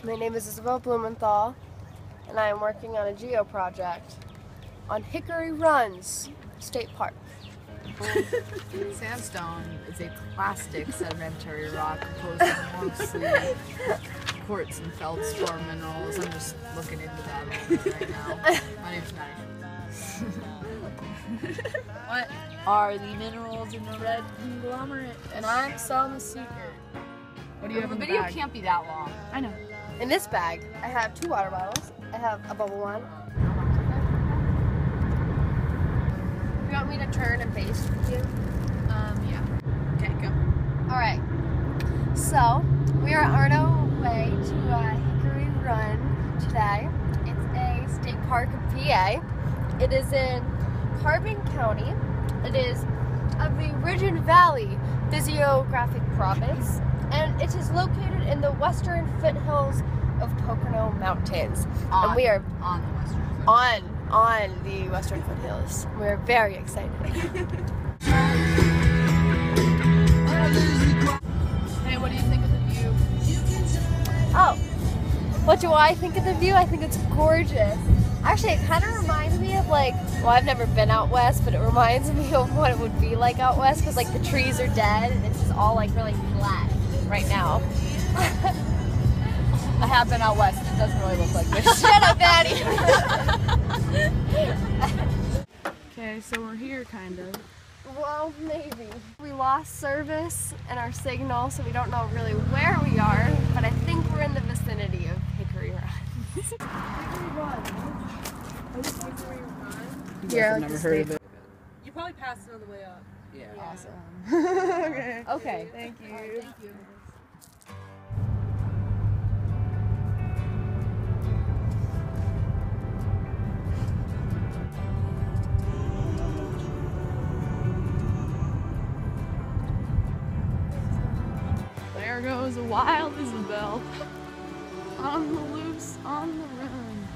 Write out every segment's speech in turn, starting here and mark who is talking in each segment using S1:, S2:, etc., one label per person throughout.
S1: My name is Eesabel Blumenthal, and I am working on a geo project on Hickory Runs State Park.
S2: Sandstone is a plastic sedimentary rock composed of mostly quartz and feldspar minerals. I'm just looking into that a little bit right now. My name's Maddie. What are the minerals in the red conglomerate?
S1: And I'm Cellmah secret.
S2: What do you have in the
S3: video
S2: bag?
S3: can't be that long.
S2: I know.
S1: In this bag, I have 2 water bottles. I have a bubble one. You want me to turn and face with you?
S2: Yeah. Okay, go.
S1: Alright, so we are on our way to Hickory Run today. It's a state park in PA. It is in Carbon County. It is of the Ridge and Valley physiographic province, and it is located in the western foothills of Pocono Mountains. And we are
S2: on the western foothills.
S1: On the western foothills. We're very excited.
S2: Hey, what do you think of the view?
S1: Oh, what do I think of the view? I think it's gorgeous. Actually, it kind of reminds me of well, I've never been out west, but it reminds me of what it would be like out west, because the trees are dead and it's just all really flat right now.
S3: I have been out west. It doesn't really look like this.
S1: Shut up, Maddie!
S2: Okay, so we're here, kind of.
S1: Well, maybe. We lost service and our signal, so we don't know really where we are, but I think we're in the vicinity of Hickory Run. Hickory Run.
S2: Yeah, I've never heard of it.
S4: You probably passed it on the way up.
S2: Yeah.
S1: Awesome.
S2: Okay.
S3: Okay.
S1: Thank you.
S2: Thank you. There goes a wild Eesabel. On the loose, on the run.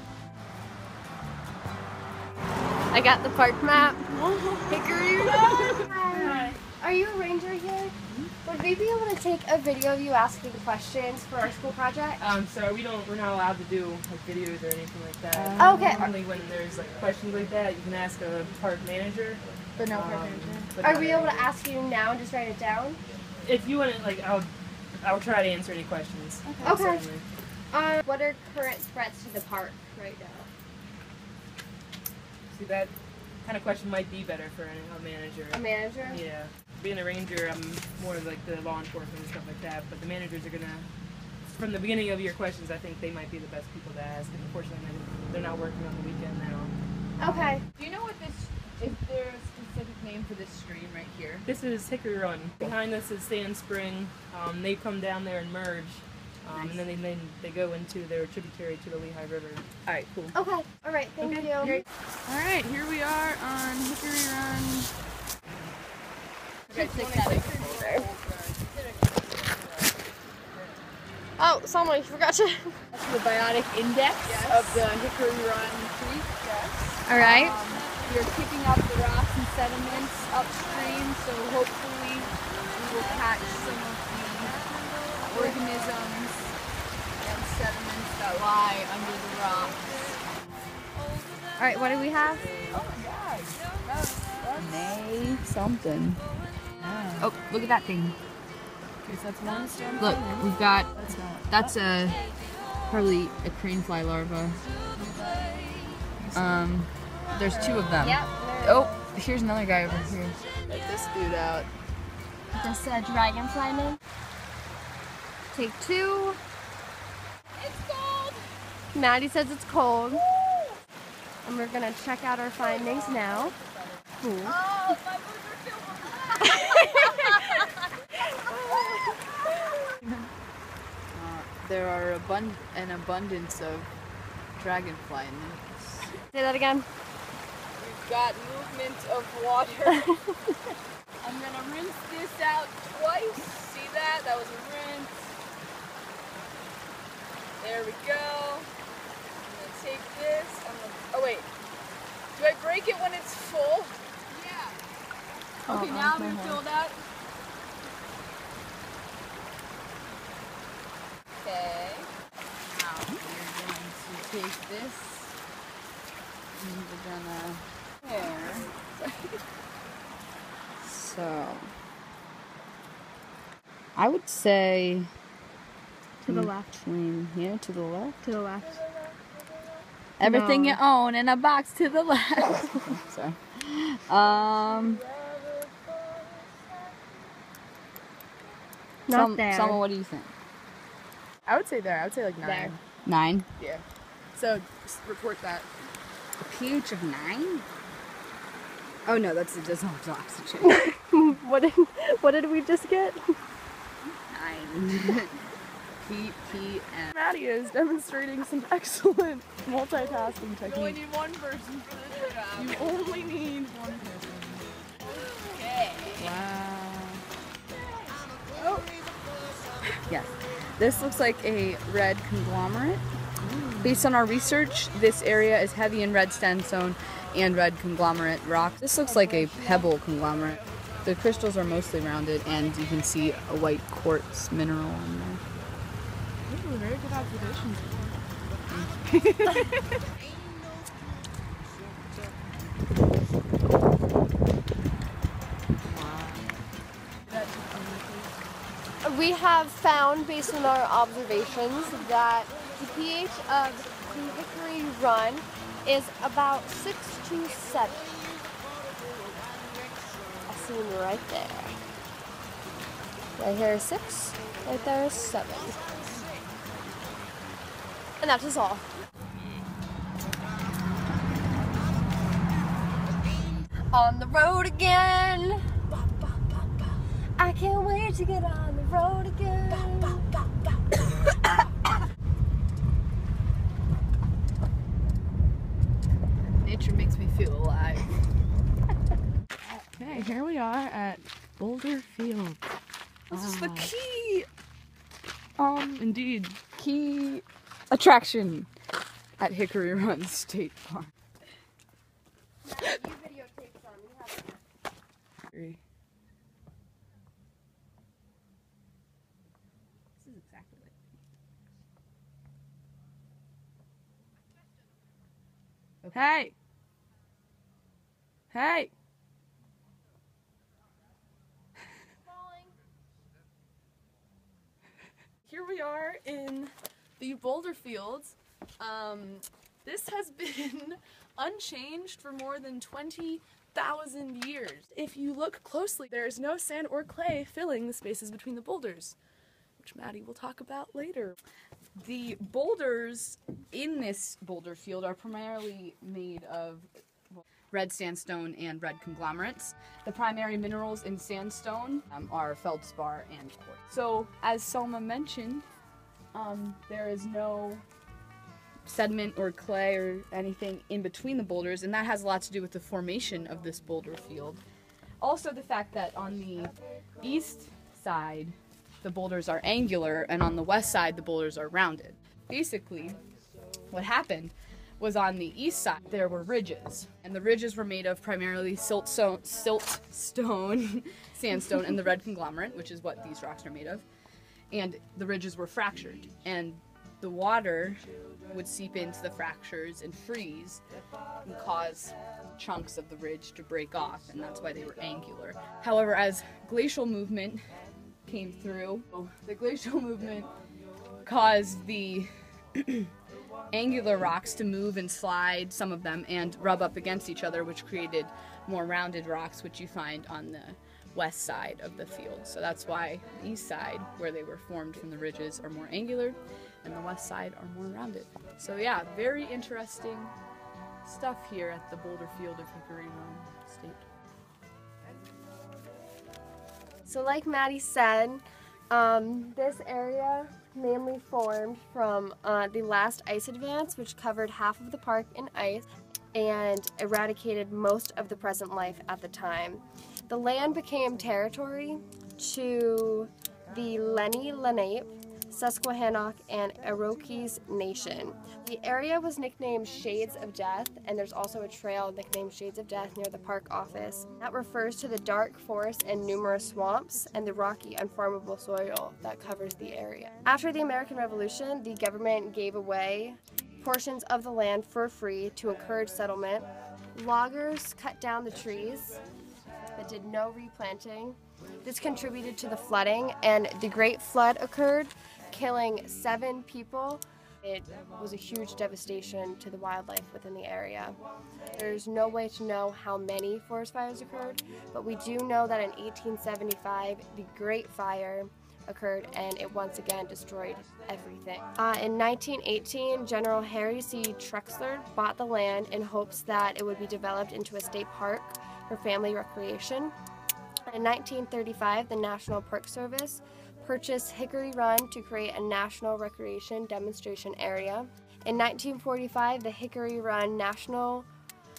S1: I got the park map. Hickory Run! Hi. Are you a ranger here? Would we be able to take a video of you asking questions for our school project?
S4: So we're not allowed to do videos or anything like that.
S1: Okay.
S4: Normally when there's questions like that, you can ask a park manager.
S2: But no park manager.
S4: But
S1: Are we able to ask you now and just write it down?
S4: If you want to, I'll try to answer any questions.
S1: Okay.
S4: Certainly.
S1: What are current threats to the park right now?
S4: See, that kind of question might be better for a manager.
S1: A manager?
S4: Yeah. Being a ranger, I'm more of the law enforcement and stuff like that, but the managers are going to, from the beginning of your questions, I think they might be the best people to ask, and unfortunately they're not working on the weekend now.
S1: Okay.
S3: Do you know what is there a specific name for this stream right here?
S4: This is Hickory Run. Behind us is Sand Spring. They come down there and merge,
S3: Nice.
S4: and then they go into their tributary to the Lehigh River.
S3: All right, cool.
S1: Okay. All right. Thank you.
S2: Great. All right, here we are on Hickory Run.
S1: Oh, someone forgot to.
S3: That's the biotic index of the Hickory Run Creek.
S1: All right.
S3: We're kicking up the rocks and sediments upstream, so hopefully we will catch some of the organisms and sediments that lie under the rocks.
S1: All right. What do we have?
S3: Oh my gosh. May something. Oh, look at that thing. Look, we've got, that's probably a cranefly larva. There's 2 of them.
S1: Yep.
S3: Oh, here's another guy over here.
S2: Check this dude out.
S1: This dragonfly name. Take 2.
S3: It's cold!
S1: Maddie says it's cold. And we're gonna check out our findings now. Ooh.
S3: Oh, my boobs are filled
S2: There are an abundance of dragonfly nymphs.
S1: Say that again.
S3: We've got movement of water. I'm gonna rinse this out twice. See that? That was a rinse. There we go. I'm gonna take this. Oh wait. Do I break it when it's full? Yeah. Okay, now I'm gonna fill that. Okay. take this and we're gonna there. So I would say
S1: To the left.
S3: Here to the left.
S1: To the left.
S3: Everything
S1: No.
S3: you own in a box to the left. Sorry.
S1: Not there.
S3: Cellmah, what do you think?
S2: I would say there. I would say like 9.
S1: There.
S3: 9.
S2: Yeah. So just report that.
S3: A pH of 9? Oh no, that's it doesn't have oxygen.
S1: What did we just get?
S3: 9. ppm.
S2: Maddie is demonstrating some excellent multitasking
S3: You
S2: technique.
S3: only need one person for this job.
S2: You only need one person.
S3: Okay.
S2: Wow.
S3: Yes. This looks like a red conglomerate. Based on our research, this area is heavy in red sandstone and red conglomerate rock. This looks like a pebble conglomerate. The crystals are mostly rounded and you can see a white quartz mineral in there.
S2: Those were very good observations.
S1: We have found, based on our observations, that the pH of the Hickory Run is about 6 to 7. I see them right there. Right here is 6, right there is 7. And that is all. On the road again. I can't wait to get on the road again.
S3: Nature makes me feel alive.
S2: Okay, here we are at Boulder Field. This is the key. Indeed, key attraction at Hickory Run State Park.
S3: This is exactly like
S2: Hey! Hey! Here we are in the Boulder Fields. This has been unchanged for more than 20,000 years. If you look closely, there is no sand or clay filling the spaces between the boulders, which Maddie will talk about later.
S3: The boulders in this boulder field are primarily made of red sandstone and red conglomerates. The primary minerals in sandstone are feldspar and quartz. So, as Cellmah mentioned, there is no sediment or clay or anything in between the boulders, and that has a lot to do with the formation of this boulder field. Also, the fact that on the east side, the boulders are angular, and on the west side, the boulders are rounded. Basically, what happened was on the east side, there were ridges, and the ridges were made of primarily siltstone, sandstone, and the red conglomerate, which is what these rocks are made of, and the ridges were fractured, and the water would seep into the fractures and freeze and cause chunks of the ridge to break off, and that's why they were angular. However, as glacial movement came through, the glacial movement caused the angular rocks to move and slide, some of them, and rub up against each other, which created more rounded rocks, which you find on the west side of the field. So that's why the east side, where they were formed from the ridges, are more angular, and the west side are more rounded. So yeah, very interesting stuff here at the Boulder Field of Hickory Run State.
S1: So like Maddie said, this area mainly formed from the last ice advance, which covered half of the park in ice and eradicated most of the present life at the time. The land became territory to the Lenni Lenape, Susquehannock, and Iroquois Nation. The area was nicknamed Shades of Death, and there's also a trail nicknamed Shades of Death near the park office. That refers to the dark forest and numerous swamps and the rocky, unfarmable soil that covers the area. After the American Revolution, the government gave away portions of the land for free to encourage settlement. Loggers cut down the trees but did no replanting. This contributed to the flooding, and the Great Flood occurred, killing 7 people. It was a huge devastation to the wildlife within the area. There's no way to know how many forest fires occurred, but we do know that in 1875, the Great Fire occurred and it once again destroyed everything. In 1918, General Harry C. Trexler bought the land in hopes that it would be developed into a state park for family recreation. In 1935, the National Park Service purchased Hickory Run to create a national recreation demonstration area. In 1945, the Hickory Run National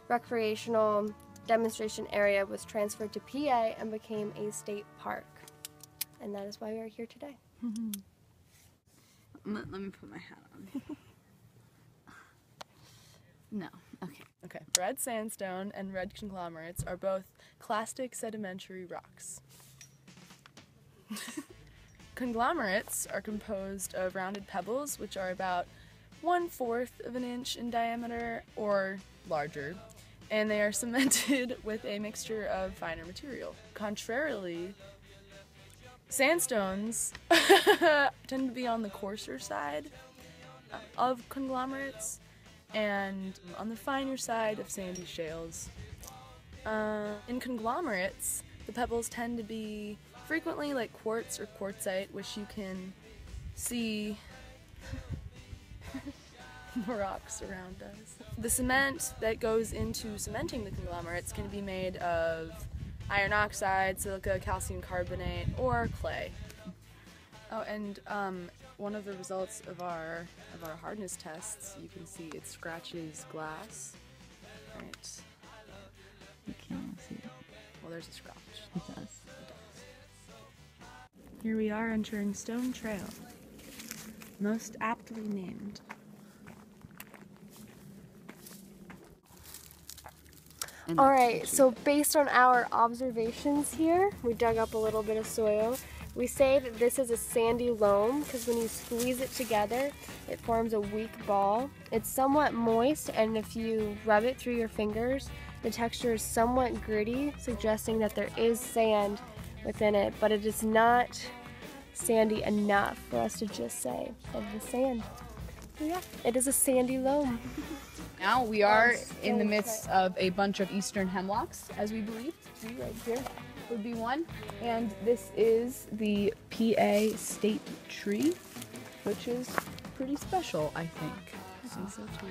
S1: Recreational Demonstration Area was transferred to PA and became a state park. And that is why we are here today.
S3: Let me put my hat on. No, okay.
S2: Okay, red sandstone and red conglomerates are both clastic sedimentary rocks. Conglomerates are composed of rounded pebbles, which are about 1/4 of an inch in diameter or larger, and they are cemented with a mixture of finer material. Contrarily, sandstones tend to be on the coarser side of conglomerates and on the finer side of sandy shales. In conglomerates, the pebbles tend to be frequently like quartz or quartzite, which you can see the rocks around us. The cement that goes into cementing the conglomerates can be made of iron oxide, silica, calcium carbonate, or clay. Oh, and one of the results of our hardness tests, you can see it scratches glass. Right.
S3: You can't see it.
S2: Well, there's a scratch.
S3: It does.
S2: Here we are entering Stone Trail, most aptly named.
S1: All right, so based on our observations here, we dug up a little bit of soil. We say that this is a sandy loam because when you squeeze it together, it forms a weak ball. It's somewhat moist, and if you rub it through your fingers, the texture is somewhat gritty, suggesting that there is sand within it, but it is not sandy enough for us to just say that it is sand. So yeah, it is a sandy loam.
S3: Now we are in the midst of a bunch of eastern hemlocks, as we believe. See right here would be one. And this is the PA state tree, which is pretty special, I think.
S2: I think so too.